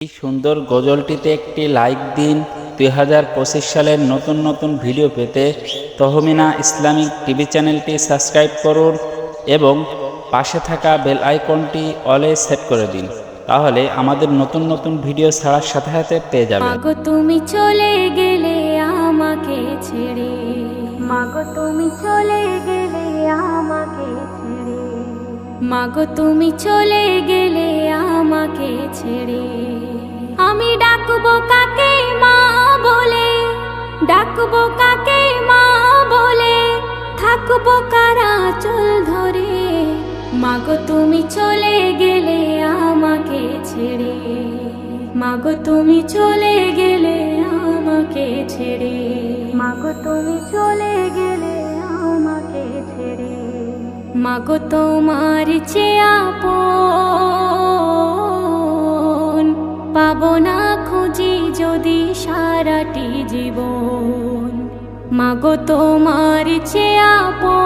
এই সুন্দর গজলটিতে একটি লাইক দিন। 2025 সালের নতুন নতুন ভিডিও পেতে তহমিনা ইসলামিক টিভি চ্যানেলটি সাবস্ক্রাইব করুন এবং পাশে থাকা বেল আইকনটি অলে সেট করে দিন, তাহলে আমাদের নতুন নতুন ভিডিও ছাড়ার সাথে সাথে পেয়ে যাবেন। মাগো তুমি চলে গেলে আমাকে ছেড়ে, মাগো তুমি চলে গেলে আমাকে ছেড়ে, মাগো তুমি চলে গেলে আমাকে ছেড়ে। আমি ডাকবো কাকে মা বলে, ডাকবো কাকে মা বলে, থাকবো কারা চল ধরে। মাগো তুমি চলে গেলে আমাকে ছেড়ে, মাগো তুমি চলে গেলে আমাকে ছেড়ে, মাগো তুমি চলে গেলে আমাকে ছেড়ে। মাগো তোমার চেয়ে আপন পাবো না খুঁজি যদি সারাটি জীবন। মাগো তোমার চেয়ে আপন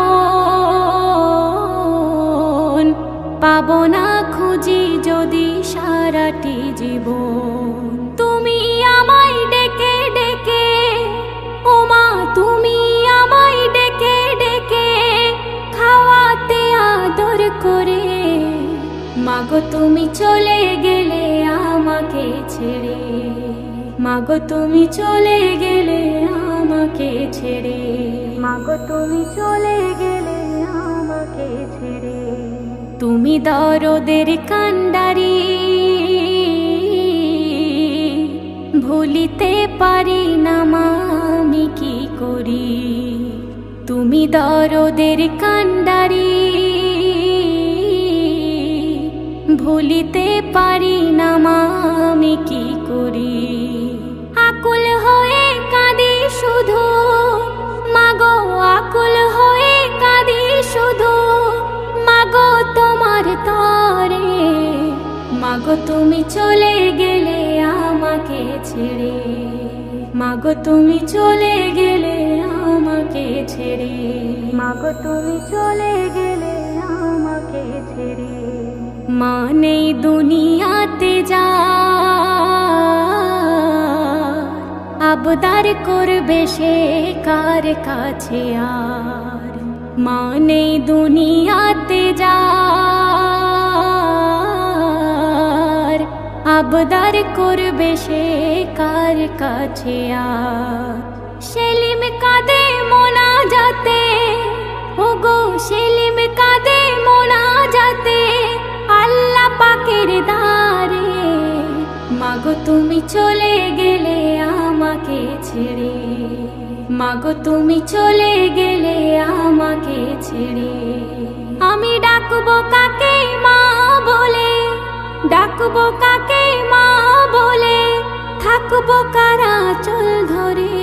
পাবো না খুঁজি যদি সারাটি জীবন। তুমি আমায় ডেকে ডেকে, ও মা তুমি আমায় ডেকে ডেকে খাওয়াতে আদর করে। মাগো তুমি চলে গেলে আমাকে ছেড়ে, মাগো তুমি চলে গেলে আমাকে ছেড়ে, মাগো তুমি চলে গেলে আমাকে ছেড়ে। তুমি দরদের কান্ডারি ভুলিতে পারি না মা আমি কি করি। তুমি দরদের কান্ডারি ভুলিতে পারি না মা আমি কি করি। আকুল হয়ে কাঁদি শুধু মাগো, আকুল হয়ে কাঁদি শুধু মাগো তোমার তরে। মাগো তুমি চলে গেলে আমাকে ছেড়ে, মাগো তুমি চলে গেলে আমাকে ছেড়ে, মাগো তুমি চলে গেলে আমাকে ছেড়ে। মা নেই দুনিয়াতে যা আবদার করবে সে কার কাছে আর। মা নেই দুনিয়াতে যা আবদার করবে সে কার কাছে আর। সেলিম কাঁদে মোনা যাতে, ওগো সেলিম কাঁদে মোনা যাতে আল্লাহ পাকের দ্বারে। মাগো তুমি চলে গেলে আমাকে ছেড়ে, মাগো তুমি চলে গেলে আমাকে ছেড়ে। আমি ডাকবো কাকে মা বলে, ডাকবো কাকে মা বলে, থাকবো কারা চল ধরে।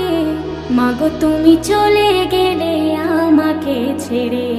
মাগো তুমি চলে গেলে আমাকে ছেড়ে।